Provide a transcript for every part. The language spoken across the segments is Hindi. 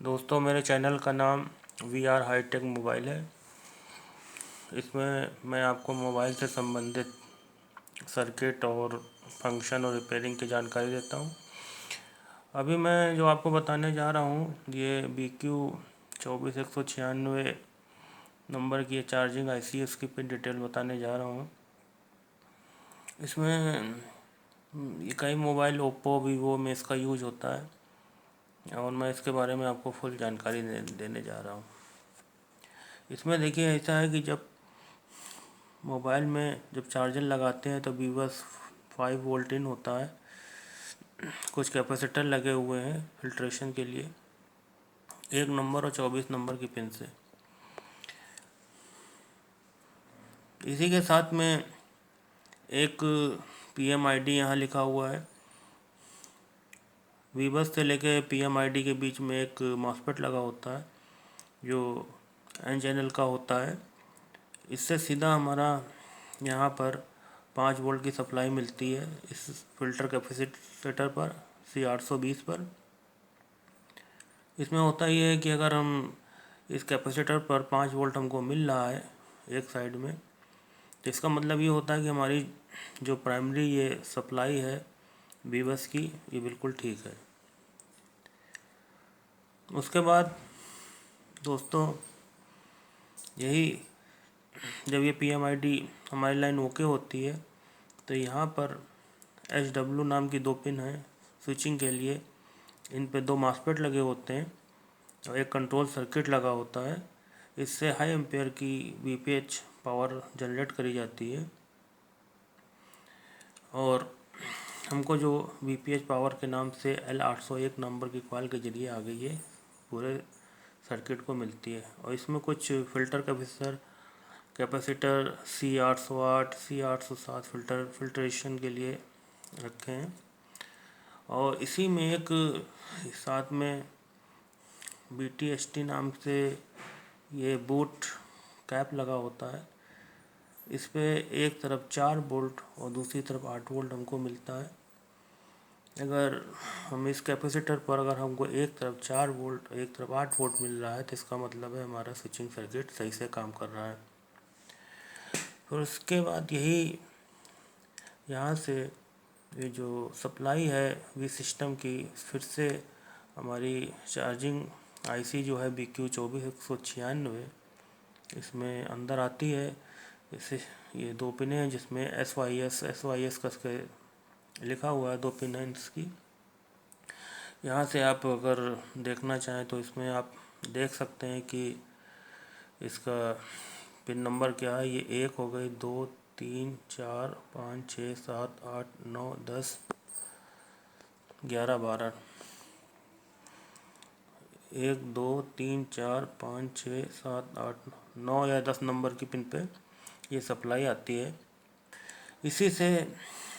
दोस्तों, मेरे चैनल का नाम वी आर हाईटेक मोबाइल है। इसमें मैं आपको मोबाइल से संबंधित सर्किट और फंक्शन और रिपेयरिंग की जानकारी देता हूँ। अभी मैं जो आपको बताने जा रहा हूँ ये BQ24196 नंबर की चार्जिंग IC है, उसकी पिन डिटेल बताने जा रहा हूँ। इसमें ये कई मोबाइल ओप्पो वीवो में इसका यूज होता है और मैं इसके बारे में आपको फुल जानकारी देने जा रहा हूँ। इसमें देखिए, ऐसा है कि जब मोबाइल में जब चार्जर लगाते हैं तो बस 5 वोल्ट इन होता है। कुछ कैपेसिटर लगे हुए हैं फिल्ट्रेशन के लिए, 1 नंबर और 24 नंबर की पिन से। इसी के साथ में एक PMID यहाँ लिखा हुआ है। वीबस से लेके PMID के बीच में एक मॉसफेट लगा होता है जो N चैनल का होता है। इससे सीधा हमारा यहाँ पर 5 वोल्ट की सप्लाई मिलती है इस फिल्टर कैपेसिटर पर C820 पर। इसमें होता ये है कि अगर हम इस कैपेसिटर पर 5 वोल्ट हमको मिल रहा है एक साइड में, तो इसका मतलब ये होता है कि हमारी जो प्राइमरी ये सप्लाई है वीबस की, ये बिल्कुल ठीक है। उसके बाद दोस्तों, यही जब ये PMID हमारी लाइन ओके होती है तो यहाँ पर HW नाम की 2 पिन है स्विचिंग के लिए। इन पे 2 मॉसफेट लगे होते हैं और एक कंट्रोल सर्किट लगा होता है। इससे हाई एम्पेयर की VPH पावर जनरेट करी जाती है और हमको जो VPH पावर के नाम से L801 नंबर की कॉइल के जरिए आगे ये पूरे सर्किट को मिलती है। और इसमें कुछ filter capacitor C808 C807 filtration के लिए रखे हैं। और इसी में एक साथ में BTST नाम से ये बूट कैप लगा होता है। इस पे एक तरफ 4 वोल्ट और दूसरी तरफ 8 वोल्ट हमको मिलता है। अगर हम इस कैपेसिटर पर अगर हमको एक तरफ 4 वोल्ट और एक तरफ 8 वोल्ट मिल रहा है तो इसका मतलब है हमारा स्विचिंग सर्किट सही से काम कर रहा है। फिर उसके बाद यही यहाँ से ये जो सप्लाई है वी सिस्टम की, फिर से हमारी चार्जिंग IC जो है BQ24196 इसमें अंदर आती है। इसे ये 2 पिनें हैं जिसमें SYS कस के लिखा हुआ है, 2 पिन है इसकी। यहाँ से आप अगर देखना चाहें तो इसमें आप देख सकते हैं कि इसका पिन नंबर क्या है। ये 1 हो गई, 2 3 4 5 6 7 8 9 10 11 12, 1 2 3 4 5 6 7 8 9 या 10 नंबर की पिन पे ये सप्लाई आती है। इसी से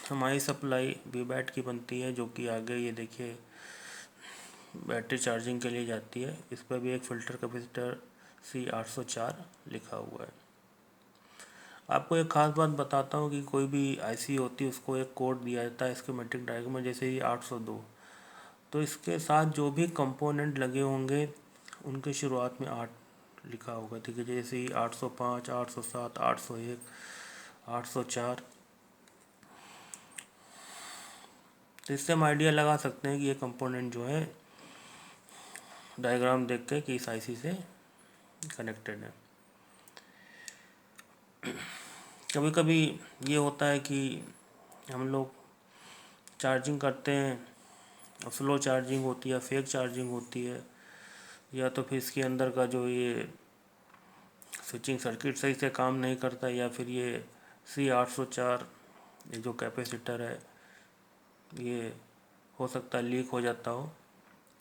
हमारी सप्लाई VBAT की बनती है जो कि आगे ये देखिए बैटरी चार्जिंग के लिए जाती है। इस पर भी एक फ़िल्टर कैपेसिटर C804 लिखा हुआ है। आपको एक ख़ास बात बताता हूँ कि कोई भी IC होती है उसको एक कोड दिया जाता है स्कीमेटिक डायग्राम में, जैसे ये 802। तो इसके साथ जो भी कंपोनेंट लगे होंगे उनके शुरुआत में 8 लिखा होगा, ठीक है। जैसे 805 807 801 804। तो इससे हम आइडिया लगा सकते हैं कि ये कंपोनेंट जो है डायग्राम देख के कि इस IC से कनेक्टेड है। कभी कभी ये होता है कि हम लोग चार्जिंग करते हैं, स्लो चार्जिंग होती है, फेक चार्जिंग होती है, या तो फिर इसके अंदर का जो ये स्विचिंग सर्किट सही से काम नहीं करता, या फिर ये C804 ये जो कैपेसिटर है ये हो सकता है लीक हो जाता हो,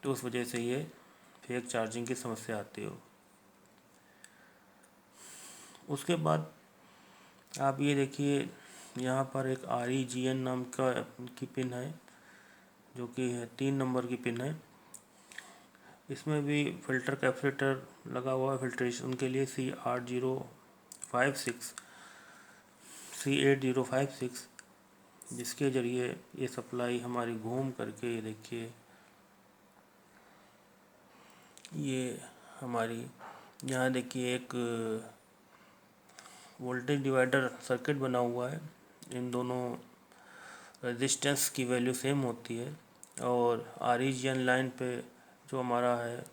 तो उस वजह से ये फेक चार्जिंग की समस्या आती हो। उसके बाद आप ये देखिए, यहाँ पर एक REGN नाम की पिन है जो कि 3 नंबर की पिन है। इसमें भी फ़िल्टर कैपेसिटर लगा हुआ है फिल्ट्रेशन के लिए C8056, जिसके ज़रिए ये सप्लाई हमारी घूम करके ये देखिए ये हमारी यहाँ देखिए एक वोल्टेज डिवाइडर सर्किट बना हुआ है। इन दोनों रेजिस्टेंस की वैल्यू सेम होती है और आरईजीएन लाइन पे जो हमारा है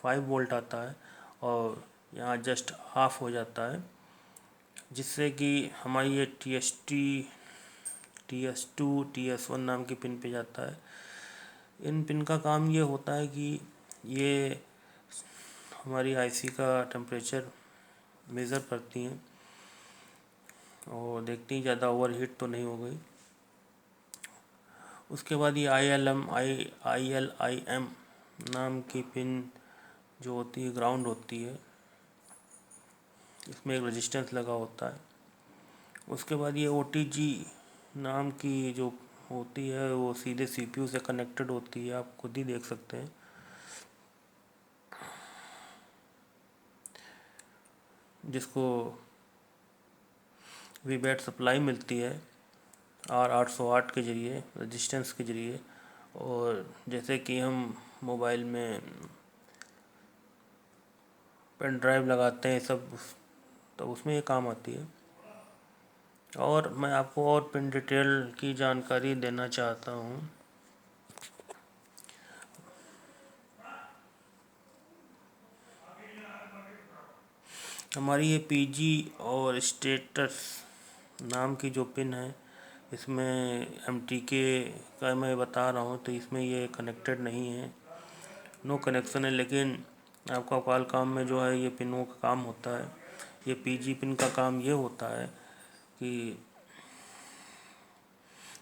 5 वोल्ट आता है और यहाँ जस्ट हाफ हो जाता है, जिससे कि हमारी ये TS2 TS1 नाम की पिन पे जाता है। इन पिन का काम ये होता है कि ये हमारी आईसी का टेम्परेचर मेज़र करती हैं और देखती हैं ज़्यादा ओवरहीट तो नहीं हो गई। उसके बाद ये ILIM नाम की पिन जो होती है ग्राउंड होती है, इसमें एक रेजिस्टेंस लगा होता है। उसके बाद ये OTG नाम की जो होती है वो सीधे CPU से कनेक्टेड होती है, आप खुद ही देख सकते हैं। जिसको वीबैट सप्लाई मिलती है R808 के ज़रिए, रेजिस्टेंस के ज़रिए। और जैसे कि हम मोबाइल में पेन ड्राइव लगाते हैं सब, तो उसमें ये काम आती है। और मैं आपको और पिन डिटेल की जानकारी देना चाहता हूँ। हमारी ये PG और स्टेटस नाम की जो पिन है, इसमें MTK का मैं बता रहा हूँ तो इसमें ये कनेक्टेड नहीं है, नो कनेक्शन है। लेकिन आपका क्वालकॉम में जो है ये पिनों का काम होता है। ये PG पिन का काम ये होता है कि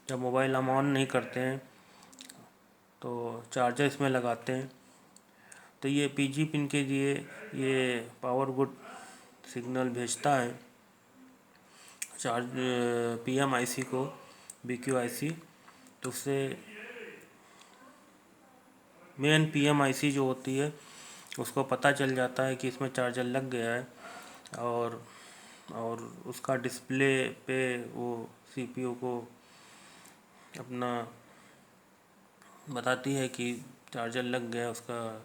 जब मोबाइल हम ऑन नहीं करते हैं तो चार्जर इसमें लगाते हैं, तो ये PG पिन के लिए ये पावर गुड सिग्नल भेजता है चार्ज PMIC को, BQIC। तो उससे मेन PMIC जो होती है उसको पता चल जाता है कि इसमें चार्जर लग गया है और उसका डिस्प्ले पे वो CPU को अपना बताती है कि चार्जर लग गया, उसका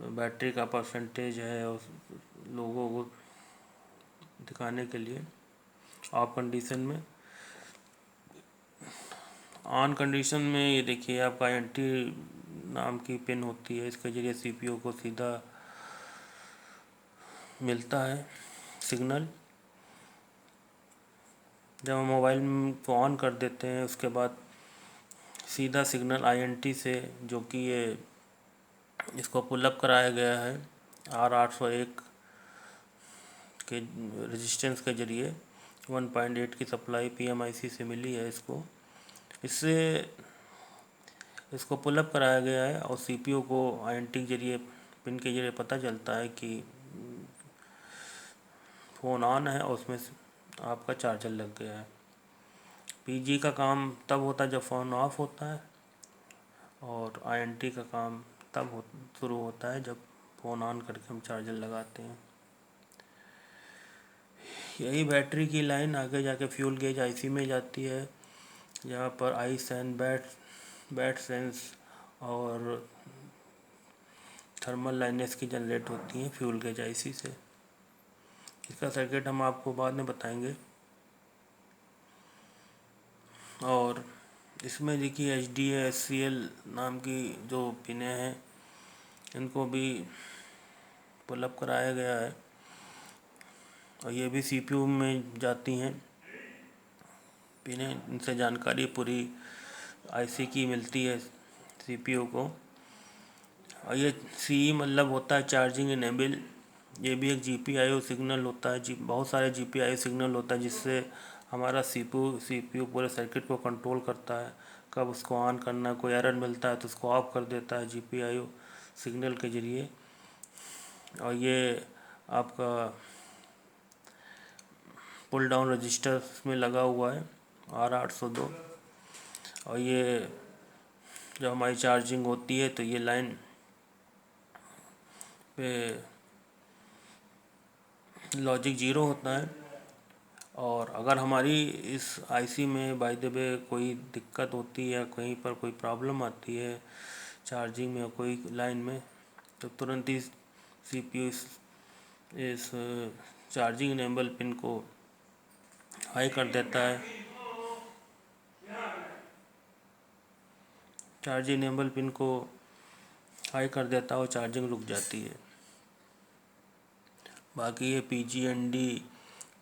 बैटरी का परसेंटेज है उस लोगों को दिखाने के लिए ऑफ कंडीशन में। ऑन कंडीशन में ये देखिए आपका एंटी नाम की पिन होती है, इसके ज़रिए CPU को सीधा मिलता है सिग्नल। जब हम मोबाइल को ऑन कर देते हैं उसके बाद सीधा सिग्नल INT से, जो कि ये इसको पुलअप कराया गया है R801 के रेजिस्टेंस के ज़रिए 1.8 की सप्लाई PMIC से मिली है इसको। इसको पुलअप कराया गया है और CPU को INT के ज़रिए पिन के ज़रिए पता चलता है कि फ़ोन ऑन है और उसमें आपका चार्जर लग गया है। PG का काम तब होता है जब फ़ोन ऑफ होता है और INT का काम तब शुरू होता है जब फ़ोन ऑन करके हम चार्जर लगाते हैं। यही बैटरी की लाइन आगे जाके फ्यूल गेज IC में जाती है, जहाँ पर आइस एंड बैट सेंस और थर्मल लाइनेस की जनरेट होती हैं फ्यूल गेज IC से। इसका सर्किट हम आपको बाद में बताएंगे। और इसमें देखिए HDA SCL नाम की जो पिनें हैं इनको भी पुलअप कराया गया है और ये भी CPU में जाती हैं पिनें। इनसे जानकारी पूरी IC की मिलती है CPU को। और ये CE मतलब होता है चार्जिंग इनेबल। ये भी एक GPIO सिग्नल होता है, बहुत सारे GPIO सिग्नल होता है जिससे हमारा CPU पूरे सर्किट को कंट्रोल करता है, कब उसको ऑन करना है। कोई एरर मिलता है तो उसको ऑफ कर देता है GPIO सिग्नल के ज़रिए। और ये आपका पुल डाउन रजिस्टर में लगा हुआ है R802। और ये जब हमारी चार्जिंग होती है तो ये लाइन पे लॉजिक 0 होता है। और अगर हमारी इस IC में बाय द वे कोई दिक्कत होती है, कहीं पर कोई प्रॉब्लम आती है चार्जिंग में, कोई लाइन में, तो तुरंत ही CPU इस चार्जिंग इनेबल पिन को हाई कर देता है। चार्जिंग इनेबल पिन को हाई कर देता है और चार्जिंग रुक जाती है। बाकी ये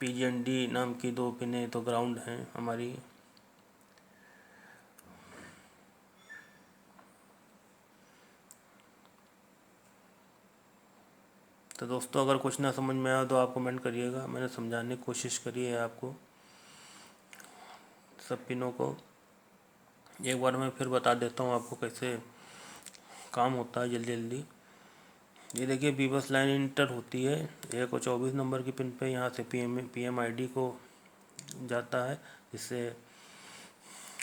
PGND नाम की 2 पिनें तो ग्राउंड हैं हमारी। तो दोस्तों, अगर कुछ ना समझ में आया तो आप कमेंट करिएगा। मैंने समझाने की कोशिश करी है आपको सब पिनों को। एक बार मैं फिर बता देता हूँ आपको कैसे काम होता है जल्दी जल्दी। ये देखिए, बीबस लाइन इंटर होती है 1 और 24 नंबर की पिन पे। यहाँ से PMID को जाता है, इससे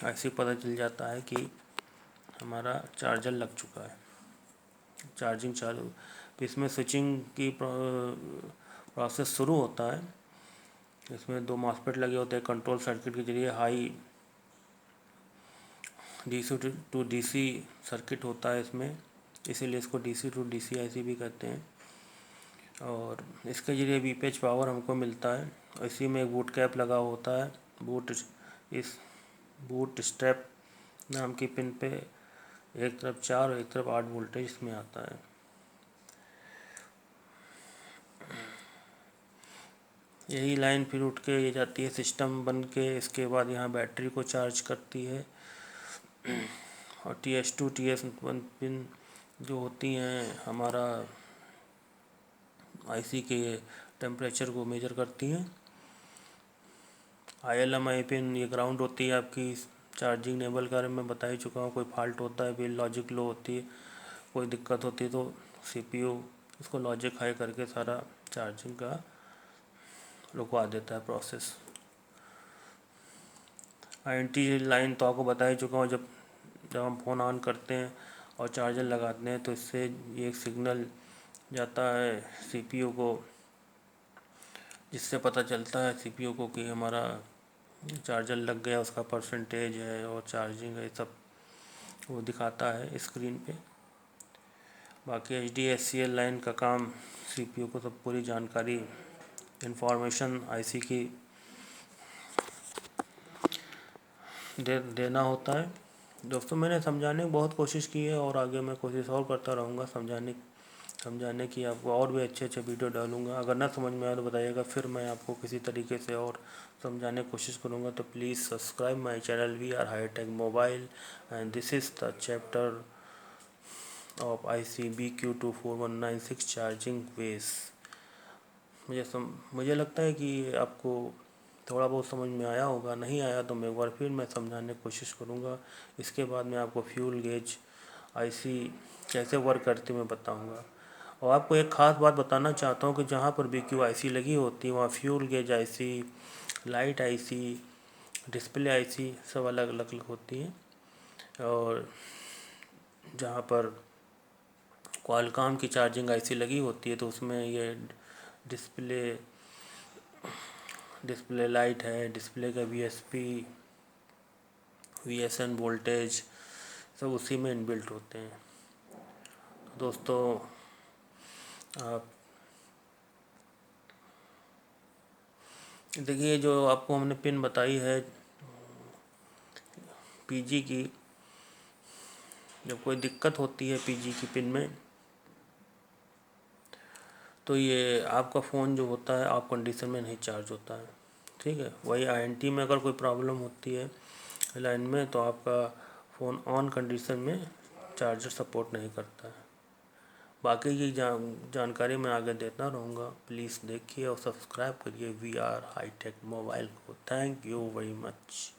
ऐसे पता चल जाता है कि हमारा चार्जर लग चुका है, चार्जिंग चालू। तो इसमें स्विचिंग की प्रोसेस शुरू होता है। इसमें 2 मॉसफेट लगे होते हैं कंट्रोल सर्किट के जरिए। High DC to DC circuit होता है इसमें, इसीलिए इसको DC टू DC IC भी कहते हैं। और इसके जरिए VPH पावर हमको मिलता है। इसी में एक बूट कैप लगा होता है। इस बूट स्ट्रैप नाम की पिन पे एक तरफ 4 और एक तरफ 8 वोल्टेज इसमें आता है। यही लाइन फिर उठ के ये जाती है सिस्टम बन के। इसके बाद यहाँ बैटरी को चार्ज करती है। और TS2 TS1 पिन जो होती हैं हमारा IC के टेम्परेचर को मेजर करती हैं। ILMI पिन ये ग्राउंड होती है आपकी। चार्जिंग इनेबल के बारे में बता ही चुका हूँ। कोई फॉल्ट होता है, बिल लॉजिक लो होती है, कोई दिक्कत होती है तो CPU इसको लॉजिक हाई करके सारा चार्जिंग का रुकवा देता है प्रोसेस। INT लाइन तो आपको बता ही चुका हूँ। जब हम फ़ोन ऑन करते हैं और चार्जर लगाते हैं तो इससे ये एक सिग्नल जाता है CPU को, जिससे पता चलता है CPU को कि हमारा चार्जर लग गया, उसका परसेंटेज है और चार्जिंग है, सब वो दिखाता है स्क्रीन पे। बाकी HDACL लाइन का काम CPU को सब पूरी जानकारी इंफॉर्मेशन IC की देना होता है। दोस्तों, मैंने समझाने की बहुत कोशिश की है और आगे मैं कोशिश और करता रहूँगा समझाने की। आपको और भी अच्छे अच्छे वीडियो डालूँगा। अगर ना समझ में आया तो बताइएगा, फिर मैं आपको किसी तरीके से और समझाने की कोशिश करूँगा। तो please subscribe my channel VR High Tech Mobile and this is the chapter of IC BQ24196 charging वेस। मुझे लगता है कि आपको थोड़ा बहुत समझ में आया होगा। नहीं आया तो मैं एक बार फिर समझाने की कोशिश करूँगा। इसके बाद मैं आपको फ्यूल गेज IC कैसे वर्क करती मैं बताऊँगा। और आपको एक ख़ास बात बताना चाहता हूँ कि जहाँ पर BQ IC लगी होती है वहाँ fuel gauge IC, light IC, display IC सब अलग अलग होती हैं। और जहाँ पर क्वालकॉम की चार्जिंग IC लगी होती है तो उसमें ये डिस्प्ले लाइट है, डिस्प्ले का VSP, VSN वोल्टेज सब उसी में इनबिल्ट होते हैं। दोस्तों, आप देखिए, जो आपको हमने पिन बताई है PG की, जब कोई दिक्कत होती है PG की पिन में तो ये आपका फ़ोन जो होता है ऑफ कंडीशन में नहीं चार्ज होता है। ठीक है, वही INT में अगर कोई प्रॉब्लम होती है लाइन में तो आपका फ़ोन ऑन कंडीशन में चार्जर सपोर्ट नहीं करता है। बाकी की जानकारी मैं आगे देता रहूँगा। प्लीज़ देखिए और सब्सक्राइब करिए VR High Tech मोबाइल को। Thank you very much.